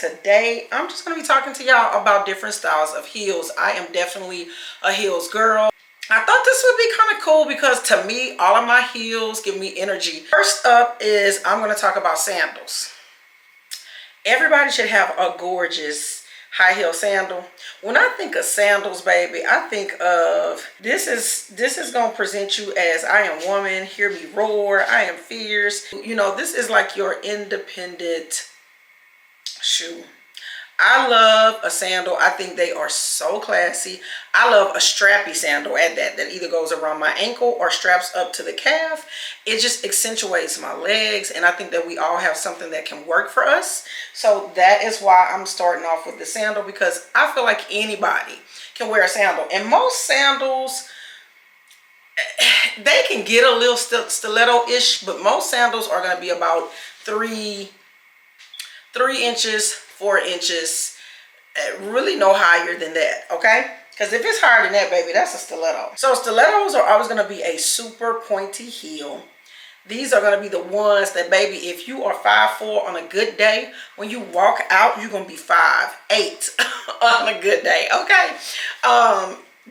today I'm just going to be talking to y'all about different styles of heels. I am definitely a heels girl. I thought this would be kind of cool because to me, all of my heels give me energy. First up is I'm going to talk about sandals. Everybody should have a gorgeous high heel sandal. When I think of sandals, baby, I think of this is going to present you as I am woman, hear me roar, I am fierce. You know, this is like your independent shoe. I love a sandal. I think they are so classy. I love a strappy sandal at that either goes around my ankle or straps up to the calf. It just accentuates my legs, and I think that we all have something that can work for us. So that is why I'm starting off with the sandal, because I feel like anybody can wear a sandal. And most sandals, they can get a little stiletto-ish, but most sandals are going to be about 3 inches, 4 inches, really no higher than that, okay? Because if it's higher than that, baby, that's a stiletto. So stilettos are always going to be a super pointy heel. These are going to be the ones that, baby, if you are 5'4" on a good day, when you walk out, you're going to be 5'8" on a good day, okay?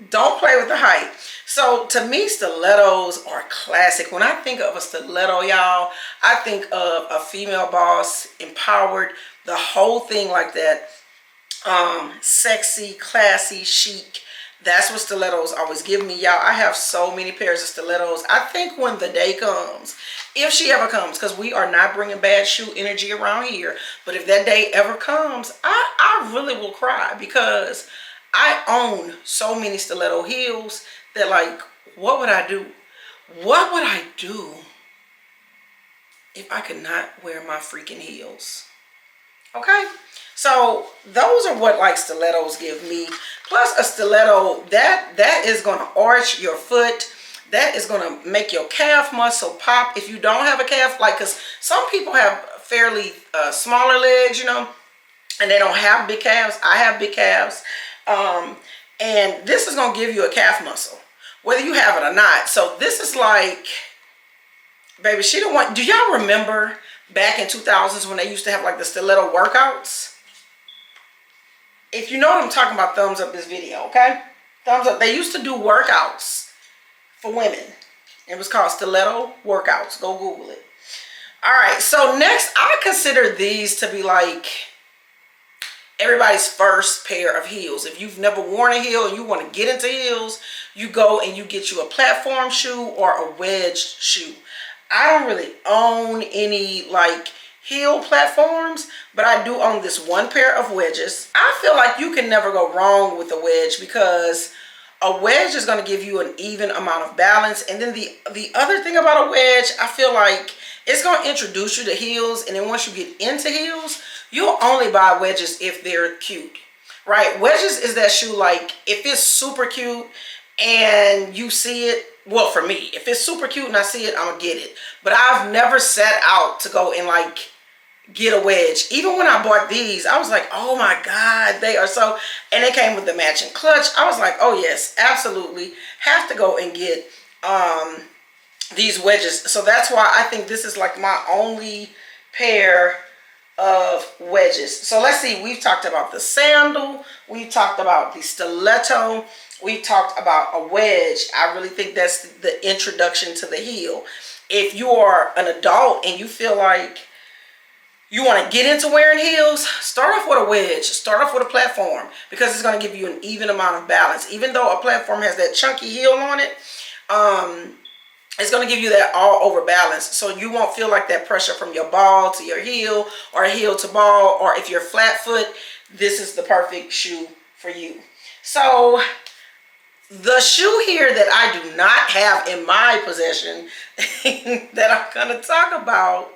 Don't play with the height. So to me, stilettos are classic. When I think of a stiletto, y'all, I think of a female boss, empowered, the whole thing like that. Sexy, classy, chic. That's what stilettos always give me, y'all. I have so many pairs of stilettos. I think when the day comes, if she ever comes, because we are not bringing bad shoe energy around here, but if that day ever comes, I really will cry, because I own so many stiletto heels that, like, what would I do? What would I do if I could not wear my freaking heels? Okay, so those are what, like, stilettos give me. Plus a stiletto, that is going to arch your foot. That is going to make your calf muscle pop. If you don't have a calf, like, because some people have fairly smaller legs, you know, and they don't have big calves. I have big calves. And this is going to give you a calf muscle, whether you have it or not. So this is like, baby, she don't want, do y'all remember back in 2000s when they used to have like the stiletto workouts? If you know what I'm talking about, thumbs up this video, okay? Thumbs up. They used to do workouts for women. It was called stiletto workouts. Go Google it. All right, so next, I consider these to be like everybody's first pair of heels. If you've never worn a heel and you want to get into heels, you go and you get you a platform shoe or a wedge shoe. I don't really own any like heel platforms, but I do own this one pair of wedges. I feel like you can never go wrong with a wedge, because a wedge is going to give you an even amount of balance. And then the other thing about a wedge, I feel like it's going to introduce you to heels. And then once you get into heels, you'll only buy wedges if they're cute, right? Wedges is that shoe, like, if it's super cute and you see it, well, for me, if it's super cute and I see it, I'm gonna get it. But I've never set out to go and like get a wedge. Even when I bought these, I was like, oh my God, they are so, and they came with the matching clutch. I was like, oh yes, absolutely, have to go and get these wedges. So that's why I think this is like my only pair of wedges. So let's see, we've talked about the sandal, we've talked about the stiletto, we've talked about a wedge. I really think that's the introduction to the heel. If you are an adult and you feel like you want to get into wearing heels, start off with a wedge, start off with a platform, because it's going to give you an even amount of balance. Even though a platform has that chunky heel on it, it's going to give you that all over balance, so you won't feel like that pressure from your ball to your heel or heel to ball. Or if you're flat foot, this is the perfect shoe for you. So the shoe here that I do not have in my possession that I'm going to talk about,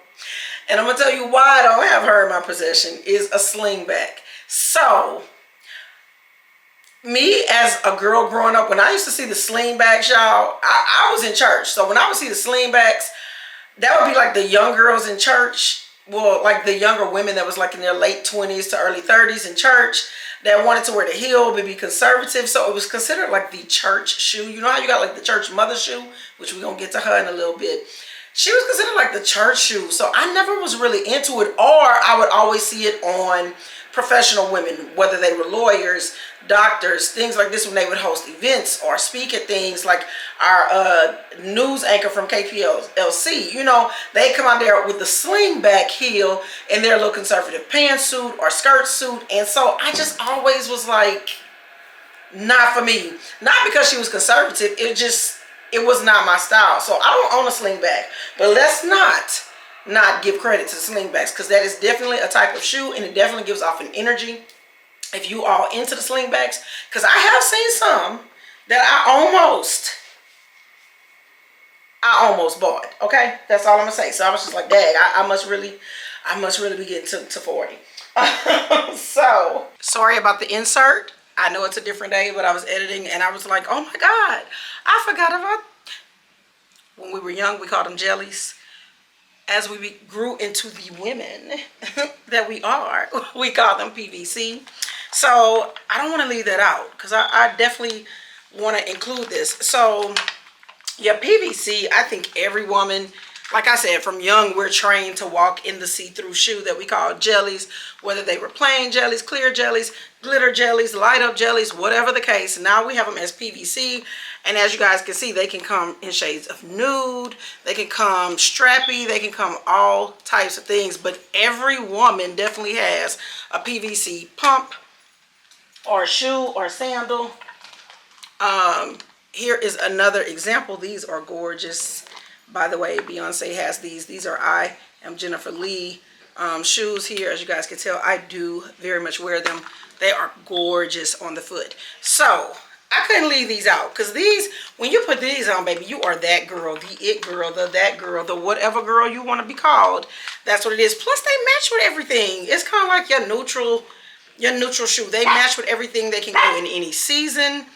and I'm going to tell you why I don't have her in my possession, is a slingback. So me as a girl growing up, when I used to see the slingbacks, y'all, I was in church. So when I would see the slingbacks, that would be like the young girls in church. Well, like the younger women that was like in their late 20s to early 30s in church that wanted to wear the heel but be conservative. So it was considered like the church shoe. You know how you got like the church mother shoe, which we're going to get to her in a little bit. She was considered like the church shoe. So I never was really into it, or I would always see it on professional women, whether they were lawyers, doctors, things like this, when they would host events or speak at things, like our news anchor from KPLC, you know, they come out there with the slingback heel and their little conservative pantsuit or skirt suit. And so I just always was like, not for me. Not because she was conservative, it was not my style. So I don't own a slingback, but let's not give credit to slingbacks, because that is definitely a type of shoe, and it definitely gives off an energy. If you all into the slingbacks, because I have seen some that I almost bought. Okay, that's all I'm gonna say. So I was just like, dang, I must really be getting to 40. So sorry about the insert. I know it's a different day, but I was editing and I was like, oh my God, I forgot about, when we were young, we called them jellies. As we grew into the women that we are, we call them PVC. So I don't want to leave that out, because I definitely want to include this. So yeah, PVC, I think every woman, like I said, from young, we're trained to walk in the see-through shoe that we call jellies, whether they were plain jellies, clear jellies, glitter jellies, light up jellies, whatever the case. Now we have them as PVC. And as you guys can see, they can come in shades of nude, they can come strappy, they can come all types of things. But every woman definitely has a PVC pump or a shoe or a sandal. Here is another example. These are gorgeous. By the way, Beyonce has these. These are I Am Jennifer Lee shoes here. As you guys can tell, I do very much wear them. They are gorgeous on the foot. So I couldn't leave these out, because these, when you put these on, baby, you are that girl, the it girl, that girl, the whatever girl you want to be called. That's what it is. Plus, they match with everything. It's kind of like your neutral shoe. They match with everything. They can go in any season.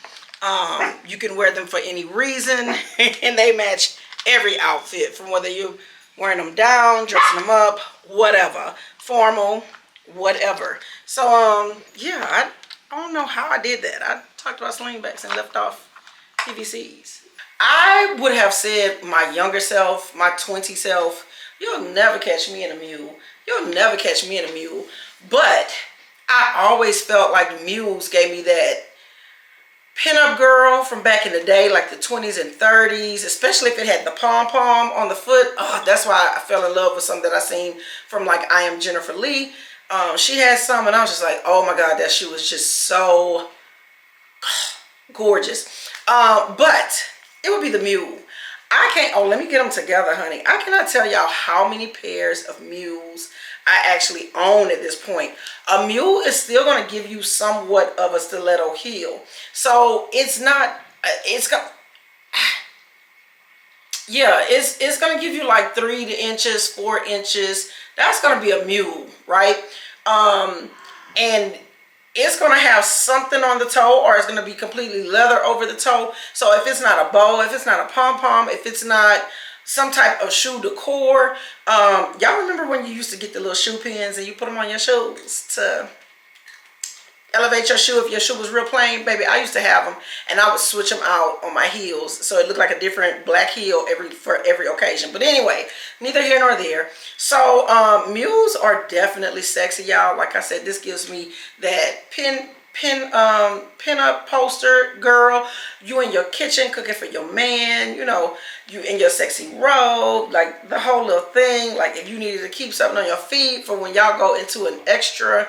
You can wear them for any reason, and they match every outfit, from whether you're wearing them down, dressing them up, whatever, formal, whatever. So yeah, I don't know how I did that. I talked about slingbacks and left off PVCs. I would have said my younger self, my 20 self, you'll never catch me in a mule. You'll never catch me in a mule. But I always felt like mules gave me that pinup girl from back in the day, like the 20s and 30s, especially if it had the pom-pom on the foot. Oh, that's why I fell in love with some that I seen from, like, I Am Jennifer Lee. She had some, and I was just like, oh my God, that shoe was just so gorgeous. But it would be the mule. I can't, oh, let me get them together, honey. I cannot tell y'all how many pairs of mules I actually own at this point. A mule is still going to give you somewhat of a stiletto heel. So it's not, it's going to give you like 3 inches, 4 inches. That's going to be a mule, right? And it's going to have something on the toe, or it's going to be completely leather over the toe. So if it's not a bow, if it's not a pom-pom, if it's not some type of shoe decor, y'all remember when you used to get the little shoe pins and you put them on your shoes to elevate your shoe if your shoe was real plain? Baby, I used to have them, and I would switch them out on my heels so it looked like a different black heel for every occasion. But anyway, neither here nor there. So mules are definitely sexy, y'all. Like I said, this gives me that pin-up poster girl. You in your kitchen cooking for your man, you know, you in your sexy robe, like the whole little thing. Like if you needed to keep something on your feet for when y'all go into an extra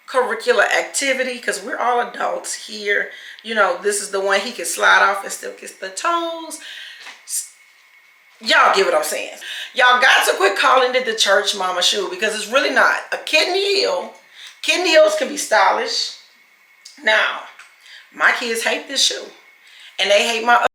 curricular activity, because we're all adults here, you know, this is the one he can slide off and still kiss the toes. Y'all get what I'm saying. Y'all got to quit calling it the church mama shoe, because it's really not. A kitten heel. Kitten heels can be stylish. Now, my kids hate this shoe, and they hate my